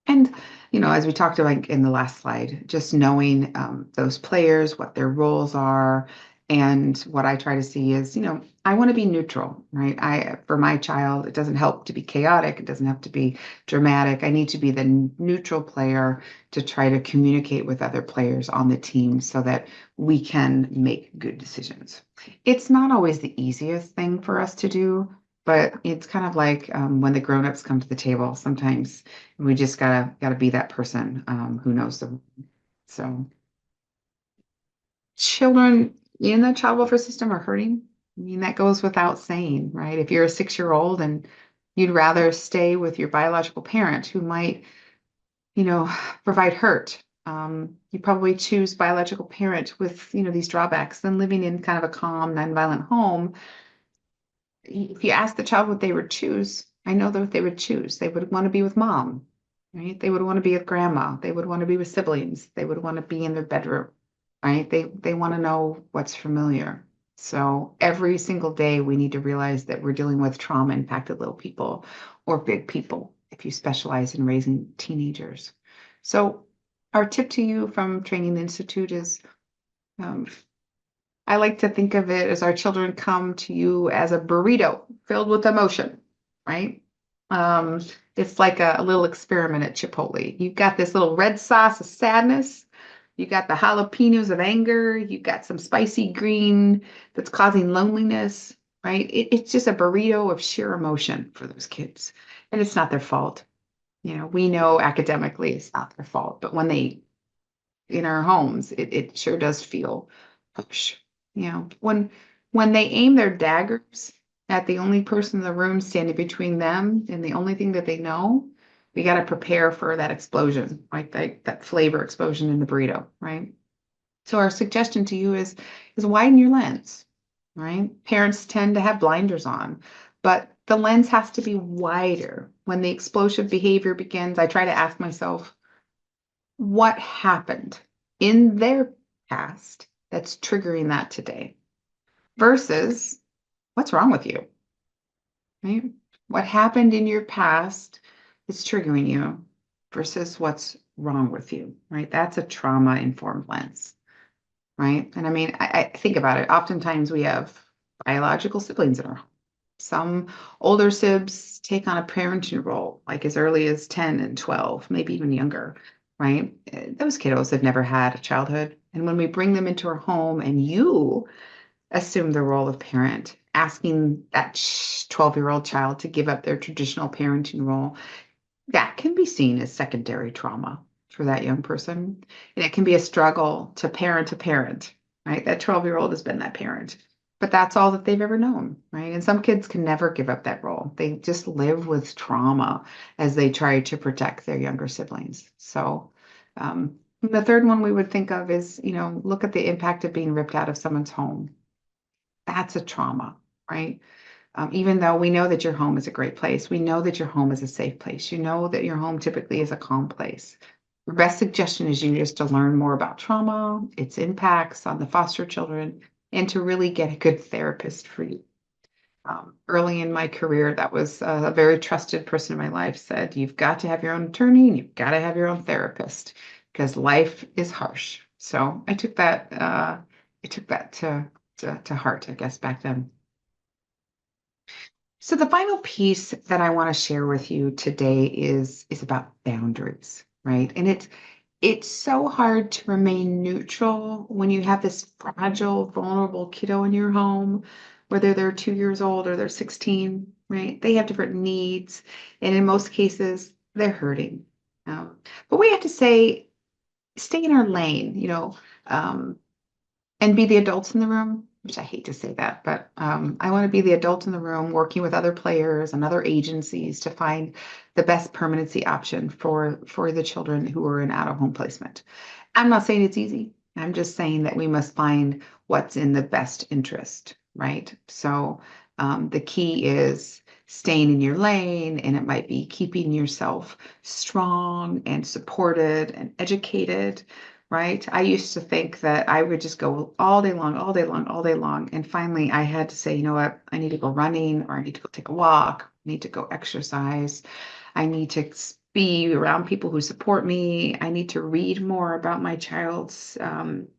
And, as we talked about in the last slide, just knowing those players, what their roles are, and what I try to see is, I want to be neutral, right? For my child, it doesn't help to be chaotic. It doesn't have to be dramatic. I need to be the neutral player to try to communicate with other players on the team so that we can make good decisions. It's not always the easiest thing for us to do, but it's kind of like when the grown-ups come to the table. Sometimes we just gotta be that person who knows them. So children in the child welfare system are hurting. I mean, that goes without saying, right? If you're a 6-year-old and you'd rather stay with your biological parent who might, provide hurt, you probably choose biological parent with, these drawbacks than living in kind of a calm, nonviolent home. If you ask the child what they would choose, I know that what they would choose. They would want to be with mom, right? They would want to be with grandma. They would want to be with siblings. They would want to be in their bedroom, right? They want to know what's familiar. So every single day we need to realize that we're dealing with trauma impacted little people or big people if you specialize in raising teenagers. So our tip to you from Training Institute is um, I like to think of it as our children come to you as a burrito filled with emotion, right? Um, it's like a little experiment at Chipotle. You've got this little red sauce of sadness. You got the jalapenos of anger. You've got some spicy green that's causing loneliness, right? It's just a burrito of sheer emotion for those kids. And it's not their fault. We know academically it's not their fault, but when they in our homes, it sure does feel push. When they aim their daggers at the only person in the room standing between them and the only thing that they know, we got to prepare for that explosion, right? That flavor explosion in the burrito, right? So our suggestion to you is widen your lens, right? Parents tend to have blinders on, but the lens has to be wider. When the explosive behavior begins, I try to ask myself, what happened in their past that's triggering that today versus what's wrong with you, right? What happened in your past is triggering you versus what's wrong with you, right? That's a trauma informed lens, right? And I mean, I think about it. Oftentimes we have biological siblings in our home. Some older sibs take on a parenting role, like as early as 10 and 12, maybe even younger, right? Those kiddos have never had a childhood. And when we bring them into our home and you assume the role of parent, asking that 12-year-old child to give up their traditional parenting role, that can be seen as secondary trauma for that young person. And it can be a struggle to parent, right? That 12-year-old has been that parent, but that's all that they've ever known, right? And some kids can never give up that role. They just live with trauma as they try to protect their younger siblings. So, the third one we would think of is, look at the impact of being ripped out of someone's home. That's a trauma, right? Even though we know that your home is a great place, we know that your home is a safe place, you know that your home typically is a calm place. The best suggestion is you just to learn more about trauma, its impacts on the foster children, and to really get a good therapist for you. Early in my career, that was a very trusted person in my life said, you've got to have your own attorney and you've got to have your own therapist because life is harsh. So I took that to heart, I guess, back then. So the final piece that I want to share with you today is about boundaries, right? And it's so hard to remain neutral when you have this fragile, vulnerable kiddo in your home, whether they're 2 years old or they're 16, right? They have different needs, and in most cases, they're hurting. But we have to say, stay in our lane, um, and be the adults in the room, which I hate to say that, but I want to be the adult in the room working with other players and other agencies to find the best permanency option for the children who are in out-of-home placement. I'm not saying it's easy. I'm just saying that we must find what's in the best interest, right? So the key is staying in your lane, and it might be keeping yourself strong and supported and educated, right? I used to think that I would just go all day long, all day long, all day long. And finally, I had to say, you know what? I need to go running, or I need to go take a walk, I need to go exercise. I need to be around people who support me. I need to read more about my child's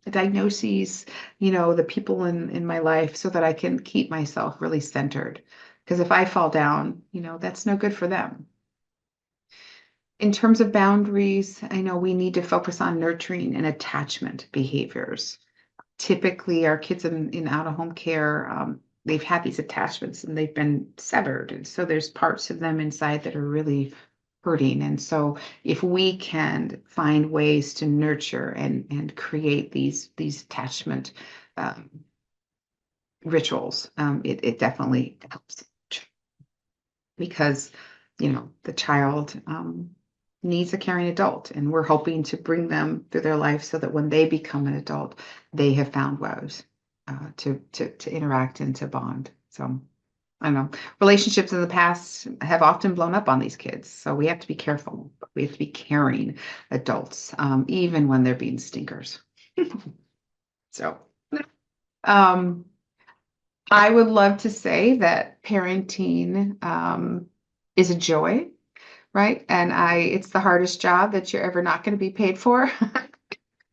diagnoses, the people in my life, so that I can keep myself really centered. Because if I fall down, that's no good for them. In terms of boundaries, I know we need to focus on nurturing and attachment behaviors. Typically, our kids in out-of-home care, they've had these attachments and they've been severed. And so there's parts of them inside that are really hurting. And so if we can find ways to nurture and create these attachment um, rituals, it definitely helps because, the child needs a caring adult, and we're hoping to bring them through their life so that when they become an adult, they have found ways to interact and to bond. So I don't know. Relationships in the past have often blown up on these kids, so we have to be careful. We have to be caring adults, even when they're being stinkers. So, um, I would love to say that parenting is a joy, right? And it's the hardest job that you're ever not going to be paid for.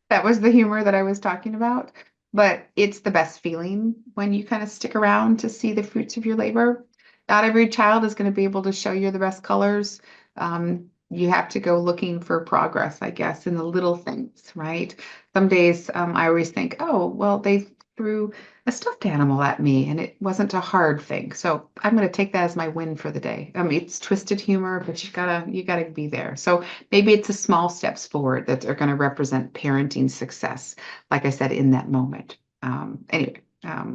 That was the humor that I was talking about. But it's the best feeling when you kind of stick around to see the fruits of your labor. Not every child is going to be able to show you the best colors. You have to go looking for progress, I guess, in the little things, right? Some days I always think, oh, well, they threw a stuffed animal at me and it wasn't a hard thing. So I'm going to take that as my win for the day. I mean, it's twisted humor, but you gotta be there. So maybe it's the small steps forward that are going to represent parenting success, like I said, in that moment. Anyway,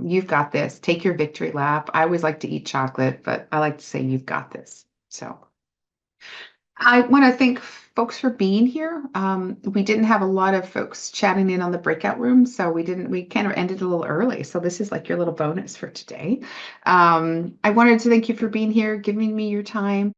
you've got this. Take your victory lap. I always like to eat chocolate, but I like to say you've got this. So I want to thank folks for being here. We didn't have a lot of folks chatting in on the breakout room, so we kind of ended a little early. So this is like your little bonus for today. I wanted to thank you for being here, giving me your time.